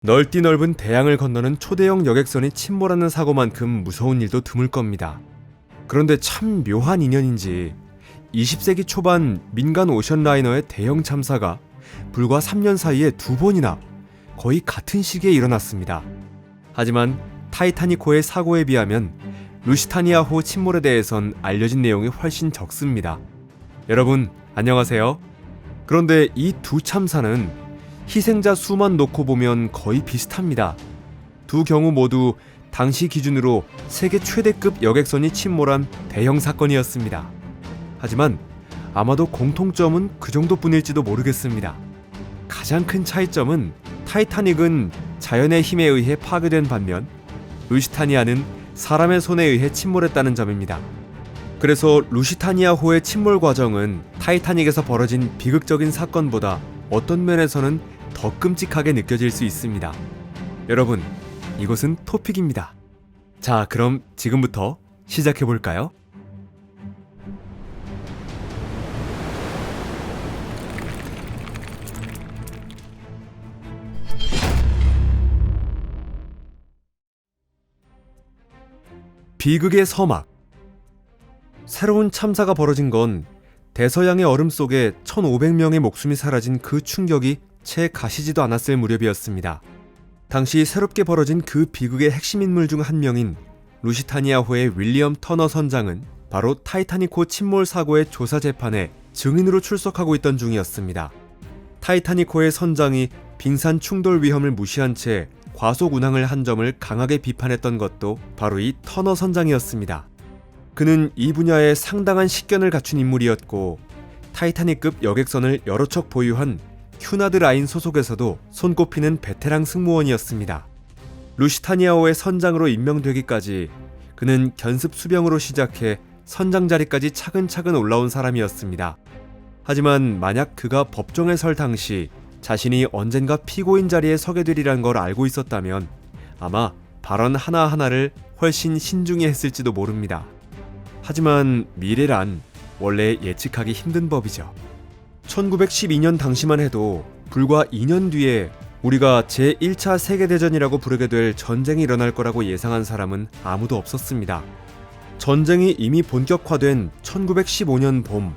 넓디 넓은 대양을 건너는 초대형 여객선이 침몰하는 사고만큼 무서운 일도 드물 겁니다. 그런데 참 묘한 인연인지 20세기 초반 민간 오션라이너의 대형 참사가 불과 3년 사이에 2번이나 거의 같은 시기에 일어났습니다. 하지만 타이타닉호의 사고에 비하면 루시타니아호 침몰에 대해선 알려진 내용이 훨씬 적습니다. 여러분 안녕하세요. 그런데 이 두 참사는 희생자 수만 놓고 보면 거의 비슷합니다. 두 경우 모두 당시 기준으로 세계 최대급 여객선이 침몰한 대형 사건이었습니다. 하지만 아마도 공통점은 그 정도뿐일지도 모르겠습니다. 가장 큰 차이점은 타이타닉은 자연의 힘에 의해 파괴된 반면 루시타니아는 사람의 손에 의해 침몰했다는 점입니다. 그래서 루시타니아호의 침몰 과정은 타이타닉에서 벌어진 비극적인 사건보다 어떤 면에서는 더 끔찍하게 느껴질 수 있습니다. 여러분, 이것은 토픽입니다. 자, 그럼 지금부터 시작해볼까요? 비극의 서막. 새로운 참사가 벌어진 건 대서양의 얼음 속에 1,500명의 목숨이 사라진 그 충격이 채 가시지도 않았을 무렵이었습니다. 당시 새롭게 벌어진 그 비극의 핵심 인물 중 한 명인 루시타니아호의 윌리엄 터너 선장은 바로 타이타닉호 침몰 사고의 조사 재판에 증인으로 출석하고 있던 중이었습니다. 타이타닉호의 선장이 빙산 충돌 위험을 무시한 채 과속 운항을 한 점을 강하게 비판했던 것도 바로 이 터너 선장이었습니다. 그는 이 분야에 상당한 식견을 갖춘 인물이었고 타이타닉급 여객선을 여러 척 보유한 큐나드 라인 소속에서도 손꼽히는 베테랑 승무원이었습니다. 루시타니아호의 선장으로 임명되기까지 그는 견습 수병으로 시작해 선장 자리까지 차근차근 올라온 사람이었습니다. 하지만 만약 그가 법정에 설 당시 자신이 언젠가 피고인 자리에 서게 되리란 걸 알고 있었다면 아마 발언 하나하나를 훨씬 신중히 했을지도 모릅니다. 하지만 미래란 원래 예측하기 힘든 법이죠. 1912년 당시만 해도 불과 2년 뒤에 우리가 제1차 세계대전이라고 부르게 될 전쟁이 일어날 거라고 예상한 사람은 아무도 없었습니다. 전쟁이 이미 본격화된 1915년 봄,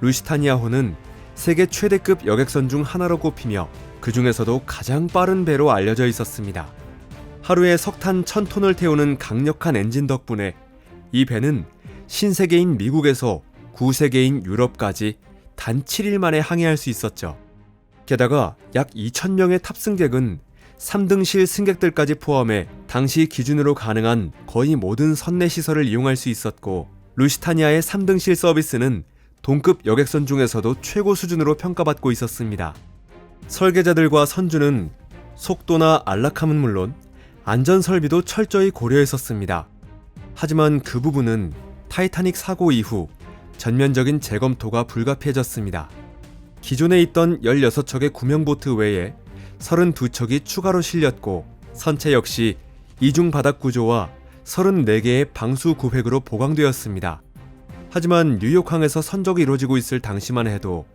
루시타니아호는 세계 최대급 여객선 중 하나로 꼽히며 그 중에서도 가장 빠른 배로 알려져 있었습니다. 하루에 석탄 1,000톤을 태우는 강력한 엔진 덕분에 이 배는 신세계인 미국에서 구세계인 유럽까지 단 7일 만에 항해할 수 있었죠. 게다가 약 2,000명의 탑승객은 3등실 승객들까지 포함해 당시 기준으로 가능한 거의 모든 선내 시설을 이용할 수 있었고 루시타니아의 3등실 서비스는 동급 여객선 중에서도 최고 수준으로 평가받고 있었습니다. 설계자들과 선주는 속도나 안락함은 물론 안전 설비도 철저히 고려했었습니다. 하지만 그 부분은 타이타닉 사고 이후 전면적인 재검토가 불가피해졌습니다. 기존에 있던 16척의 구명보트 외에 32척이 추가로 실렸고 선체 역시 이중 바닥 구조와 34개의 방수 구획으로 보강되었습니다. 하지만 뉴욕항에서 선적이 이루어지고 있을 당시만 해도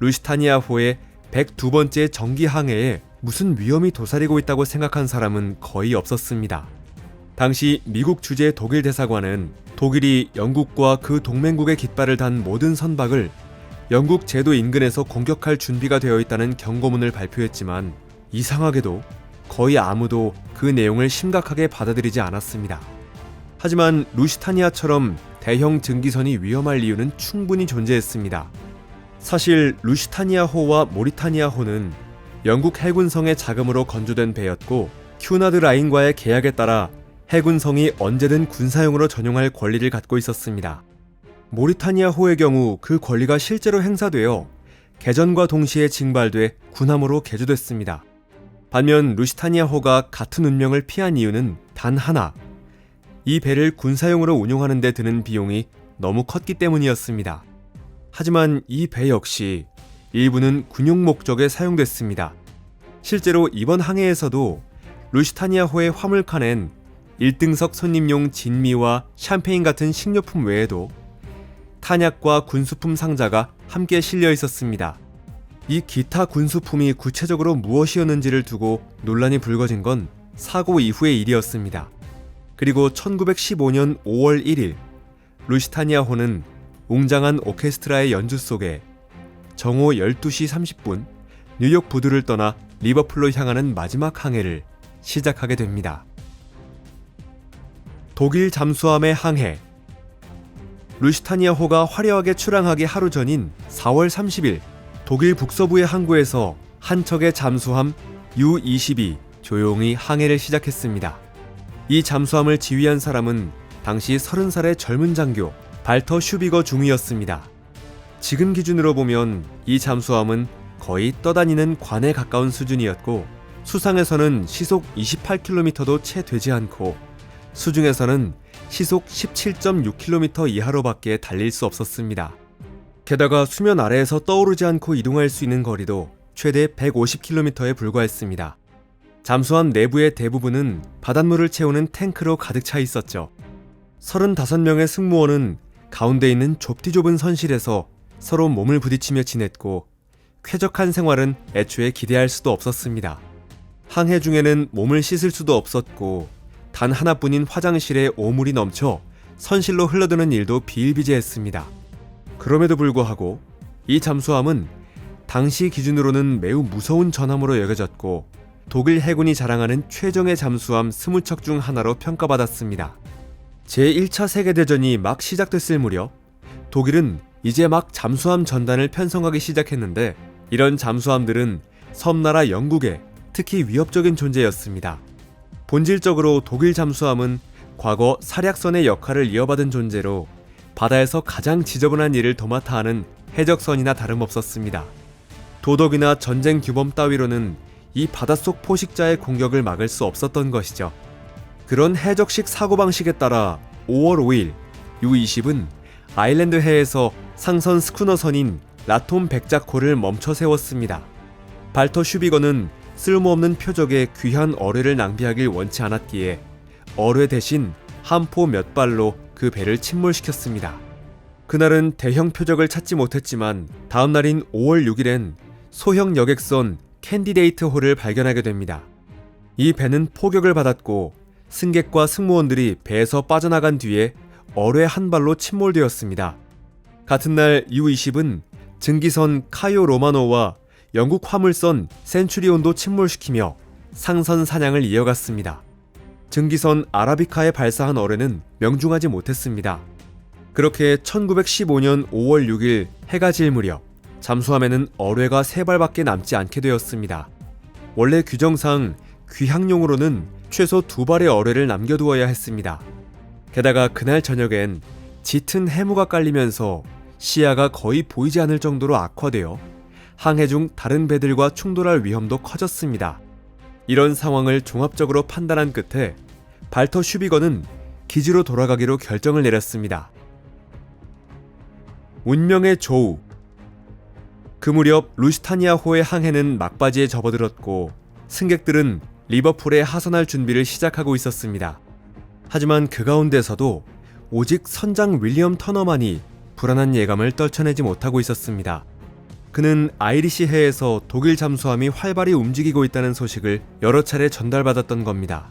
루시타니아호의 102번째 정기 항해에 무슨 위험이 도사리고 있다고 생각한 사람은 거의 없었습니다. 당시 미국 주재 독일 대사관은 독일이 영국과 그 동맹국의 깃발을 단 모든 선박을 영국 제도 인근에서 공격할 준비가 되어 있다는 경고문을 발표했지만 이상하게도 거의 아무도 그 내용을 심각하게 받아들이지 않았습니다. 하지만 루시타니아처럼 대형 증기선이 위험할 이유는 충분히 존재했습니다. 사실 루시타니아호와 모리타니아호는 영국 해군성의 자금으로 건조된 배였고 큐나드 라인과의 계약에 따라 해군성이 언제든 군사용으로 전용할 권리를 갖고 있었습니다. 모리타니아호의 경우 그 권리가 실제로 행사되어 개전과 동시에 징발돼 군함으로 개조됐습니다. 반면 루시타니아호가 같은 운명을 피한 이유는 단 하나, 이 배를 군사용으로 운용하는 데 드는 비용이 너무 컸기 때문이었습니다. 하지만 이 배 역시 일부는 군용 목적에 사용됐습니다. 실제로 이번 항해에서도 루시타니아호의 화물칸엔 1등석 손님용 진미와 샴페인 같은 식료품 외에도 탄약과 군수품 상자가 함께 실려 있었습니다. 이 기타 군수품이 구체적으로 무엇이었는지를 두고 논란이 불거진 건 사고 이후의 일이었습니다. 그리고 1915년 5월 1일 루시타니아호는 웅장한 오케스트라의 연주 속에 정오 12시 30분 뉴욕 부두를 떠나 리버풀로 향하는 마지막 항해를 시작하게 됩니다. 독일 잠수함의 항해. 루시타니아호가 화려하게 출항하기 하루 전인 4월 30일 독일 북서부의 항구에서 한 척의 잠수함 U-22 조용히 항해를 시작했습니다. 이 잠수함을 지휘한 사람은 당시 30살의 젊은 장교 발터 슈비거 중위였습니다. 지금 기준으로 보면 이 잠수함은 거의 떠다니는 관에 가까운 수준이었고 수상에서는 시속 28km도 채 되지 않고 수중에서는 시속 17.6km 이하로밖에 달릴 수 없었습니다. 게다가 수면 아래에서 떠오르지 않고 이동할 수 있는 거리도 최대 150km에 불과했습니다. 잠수함 내부의 대부분은 바닷물을 채우는 탱크로 가득 차 있었죠. 35명의 승무원은 가운데 있는 좁디 좁은 선실에서 서로 몸을 부딪히며 지냈고 쾌적한 생활은 애초에 기대할 수도 없었습니다. 항해 중에는 몸을 씻을 수도 없었고 단 하나뿐인 화장실에 오물이 넘쳐 선실로 흘러드는 일도 비일비재했습니다. 그럼에도 불구하고 이 잠수함은 당시 기준으로는 매우 무서운 전함으로 여겨졌고 독일 해군이 자랑하는 최정예 잠수함 20척 중 하나로 평가받았습니다. 제1차 세계대전이 막 시작됐을 무렵 독일은 이제 막 잠수함 전단을 편성하기 시작했는데 이런 잠수함들은 섬나라 영국에 특히 위협적인 존재였습니다. 본질적으로 독일 잠수함은 과거 사략선의 역할을 이어받은 존재로 바다에서 가장 지저분한 일을 도맡아 하는 해적선이나 다름없었습니다. 도덕이나 전쟁 규범 따위로는 이 바닷속 포식자의 공격을 막을 수 없었던 것이죠. 그런 해적식 사고방식에 따라 5월 5일 U-20은 아일랜드 해에서 상선 스쿠너선인 라톰 백작호를 멈춰 세웠습니다. 발터 슈비거는 쓸모없는 표적에 귀한 어뢰를 낭비하길 원치 않았기에 어뢰 대신 함포 몇 발로 그 배를 침몰시켰습니다. 그날은 대형 표적을 찾지 못했지만 다음 날인 5월 6일엔 소형 여객선 캔디데이트호를 발견하게 됩니다. 이 배는 포격을 받았고 승객과 승무원들이 배에서 빠져나간 뒤에 어뢰 한 발로 침몰되었습니다. 같은 날 U-20은 증기선 카요 로마노와 영국 화물선 센츄리온도 침몰시키며 상선 사냥을 이어갔습니다. 증기선 아라비카에 발사한 어뢰는 명중하지 못했습니다. 그렇게 1915년 5월 6일 해가 질 무렵 잠수함에는 어뢰가 3발밖에 남지 않게 되었습니다. 원래 규정상 귀향용으로는 최소 2발의 어뢰를 남겨두어야 했습니다. 게다가 그날 저녁엔 짙은 해무가 깔리면서 시야가 거의 보이지 않을 정도로 악화되어 항해 중 다른 배들과 충돌할 위험도 커졌습니다. 이런 상황을 종합적으로 판단한 끝에 발터 슈비거는 기지로 돌아가기로 결정을 내렸습니다. 운명의 조우. 그 무렵 루시타니아호의 항해는 막바지에 접어들었고 승객들은 리버풀에 하선할 준비를 시작하고 있었습니다. 하지만 그 가운데서도 오직 선장 윌리엄 터너만이 불안한 예감을 떨쳐내지 못하고 있었습니다. 그는 아이리시 해에서 독일 잠수함이 활발히 움직이고 있다는 소식을 여러 차례 전달받았던 겁니다.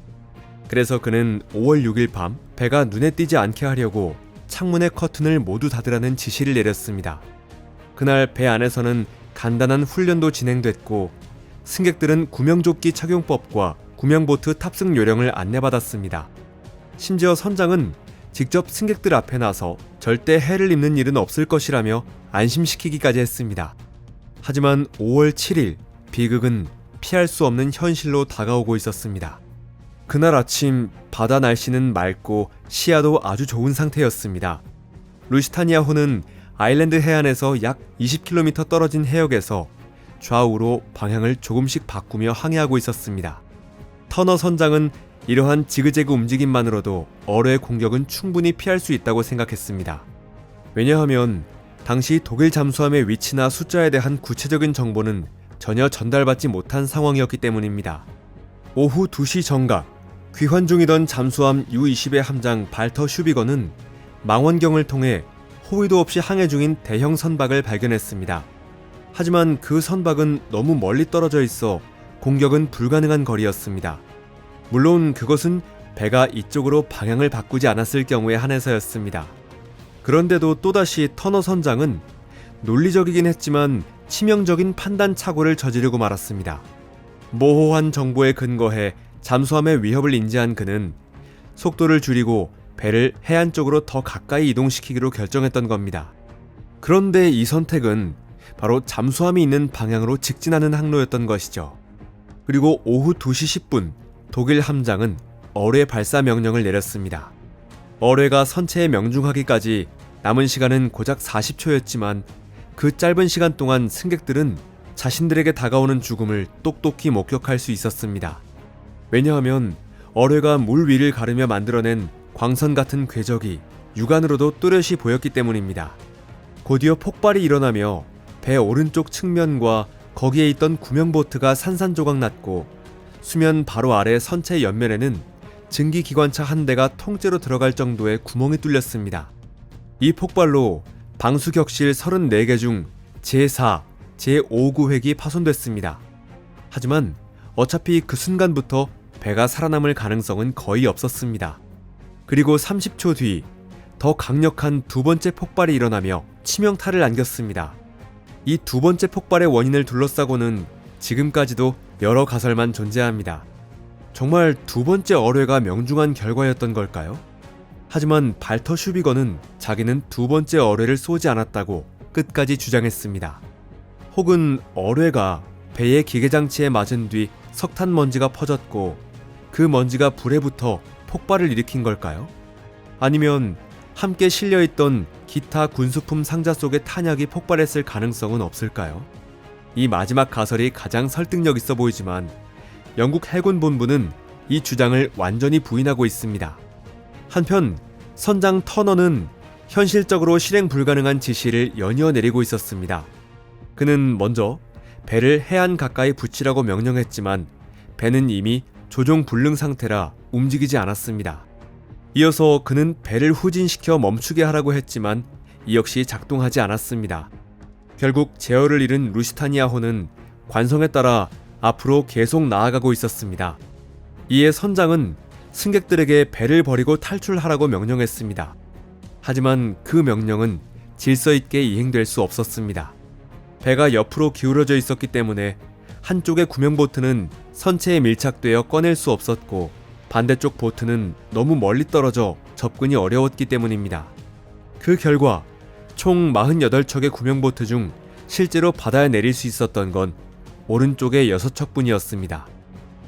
그래서 그는 5월 6일 밤 배가 눈에 띄지 않게 하려고 창문의 커튼을 모두 닫으라는 지시를 내렸습니다. 그날 배 안에서는 간단한 훈련도 진행됐고 승객들은 구명조끼 착용법과 구명보트 탑승 요령을 안내받았습니다. 심지어 선장은 직접 승객들 앞에 나서 절대 해를 입는 일은 없을 것이라며 안심시키기까지 했습니다. 하지만 5월 7일 비극은 피할 수 없는 현실로 다가오고 있었습니다. 그날 아침 바다 날씨는 맑고 시야도 아주 좋은 상태였습니다. 루시타니아호는 아일랜드 해안에서 약 20km 떨어진 해역에서 좌우로 방향을 조금씩 바꾸며 항해하고 있었습니다. 터너 선장은 이러한 지그재그 움직임만으로도 어뢰의 공격은 충분히 피할 수 있다고 생각했습니다. 왜냐하면 당시 독일 잠수함의 위치나 숫자에 대한 구체적인 정보는 전혀 전달받지 못한 상황이었기 때문입니다. 오후 2시 정각, 귀환 중이던 잠수함 U-20의 함장 발터 슈비거는 망원경을 통해 호위도 없이 항해 중인 대형 선박을 발견했습니다. 하지만 그 선박은 너무 멀리 떨어져 있어 공격은 불가능한 거리였습니다. 물론 그것은 배가 이쪽으로 방향을 바꾸지 않았을 경우에 한해서였습니다. 그런데도 또다시 터너 선장은 논리적이긴 했지만 치명적인 판단 착오를 저지르고 말았습니다. 모호한 정보에 근거해 잠수함의 위협을 인지한 그는 속도를 줄이고 배를 해안 쪽으로 더 가까이 이동시키기로 결정했던 겁니다. 그런데 이 선택은 바로 잠수함이 있는 방향으로 직진하는 항로였던 것이죠. 그리고 오후 2시 10분 독일 함장은 어뢰 발사 명령을 내렸습니다. 어뢰가 선체에 명중하기까지 남은 시간은 고작 40초였지만 그 짧은 시간 동안 승객들은 자신들에게 다가오는 죽음을 똑똑히 목격할 수 있었습니다. 왜냐하면 어뢰가 물 위를 가르며 만들어낸 광선 같은 궤적이 육안으로도 뚜렷이 보였기 때문입니다. 곧이어 폭발이 일어나며 배 오른쪽 측면과 거기에 있던 구명보트가 산산조각 났고 수면 바로 아래 선체 옆면에는 증기기관차 한 대가 통째로 들어갈 정도의 구멍이 뚫렸습니다. 이 폭발로 방수격실 34개 중 제4, 제5구획이 파손됐습니다. 하지만 어차피 그 순간부터 배가 살아남을 가능성은 거의 없었습니다. 그리고 30초 뒤 더 강력한 두 번째 폭발이 일어나며 치명타를 안겼습니다. 이 두 번째 폭발의 원인을 둘러싸고는 지금까지도 여러 가설만 존재합니다. 정말 두 번째 어뢰가 명중한 결과였던 걸까요? 하지만 발터 슈비거는 자기는 두 번째 어뢰를 쏘지 않았다고 끝까지 주장했습니다. 혹은 어뢰가 배의 기계장치에 맞은 뒤 석탄 먼지가 퍼졌고 그 먼지가 불에 붙어 폭발을 일으킨 걸까요? 아니면 함께 실려있던 기타 군수품 상자 속의 탄약이 폭발했을 가능성은 없을까요? 이 마지막 가설이 가장 설득력 있어 보이지만 영국 해군 본부는 이 주장을 완전히 부인하고 있습니다. 한편 선장 터너는 현실적으로 실행 불가능한 지시를 연이어 내리고 있었습니다. 그는 먼저 배를 해안 가까이 붙이라고 명령했지만 배는 이미 조종 불능 상태라 움직이지 않았습니다. 이어서 그는 배를 후진시켜 멈추게 하라고 했지만 이 역시 작동하지 않았습니다. 결국 제어를 잃은 루시타니아호는 관성에 따라 앞으로 계속 나아가고 있었습니다. 이에 선장은 승객들에게 배를 버리고 탈출하라고 명령했습니다. 하지만 그 명령은 질서 있게 이행될 수 없었습니다. 배가 옆으로 기울어져 있었기 때문에 한쪽의 구명보트는 선체에 밀착되어 꺼낼 수 없었고 반대쪽 보트는 너무 멀리 떨어져 접근이 어려웠기 때문입니다. 그 결과 총 48척의 구명보트 중 실제로 바다에 내릴 수 있었던 건 오른쪽의 6척뿐이었습니다.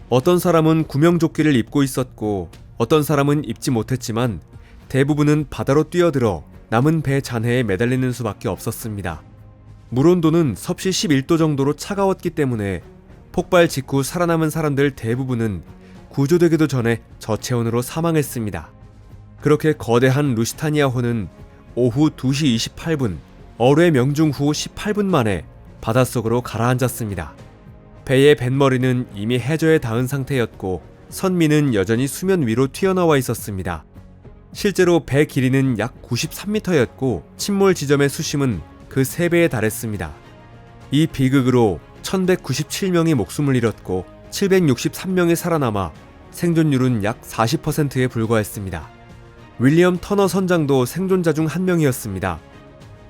어떤 사람은 구명조끼를 입고 있었고 어떤 사람은 입지 못했지만 대부분은 바다로 뛰어들어 남은 배 잔해에 매달리는 수밖에 없었습니다. 물온도는 섭씨 11도 정도로 차가웠기 때문에 폭발 직후 살아남은 사람들 대부분은 구조되기도 전에 저체온으로 사망했습니다. 그렇게 거대한 루시타니아호는 오후 2시 28분 어뢰 명중 후 18분 만에 바닷속으로 가라앉았습니다. 배의 뱃머리는 이미 해저에 닿은 상태였고 선미는 여전히 수면 위로 튀어나와 있었습니다. 실제로 배 길이는 약 93m였고 침몰 지점의 수심은 그 3배에 달했습니다. 이 비극으로 1197명이 목숨을 잃었고 763명이 살아남아 생존율은 약 40%에 불과했습니다. 윌리엄 터너 선장도 생존자 중 한 명이었습니다.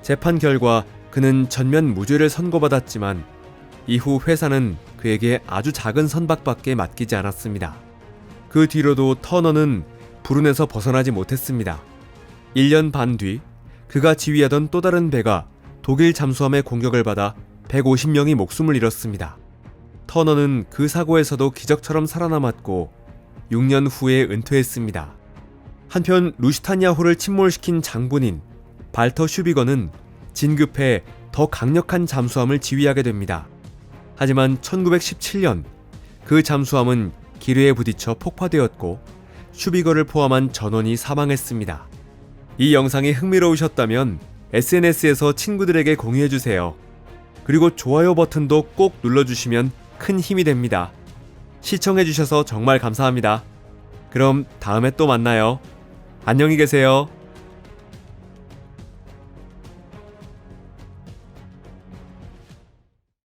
재판 결과 그는 전면 무죄를 선고받았지만 이후 회사는 그에게 아주 작은 선박밖에 맡기지 않았습니다. 그 뒤로도 터너는 불운에서 벗어나지 못했습니다. 1년 반 뒤 그가 지휘하던 또 다른 배가 독일 잠수함의 공격을 받아 150명이 목숨을 잃었습니다. 터너는 그 사고에서도 기적처럼 살아남았고 6년 후에 은퇴했습니다. 한편 루시타니아호를 침몰시킨 장본인 발터 슈비거는 진급해 더 강력한 잠수함을 지휘하게 됩니다. 하지만 1917년 그 잠수함은 기뢰에 부딪혀 폭파되었고 슈비거를 포함한 전원이 사망했습니다. 이 영상이 흥미로우셨다면 SNS에서 친구들에게 공유해주세요. 그리고 좋아요 버튼도 꼭 눌러주시면 큰 힘이 됩니다. 시청해주셔서 정말 감사합니다. 그럼 다음에 또 만나요. 안녕히 계세요.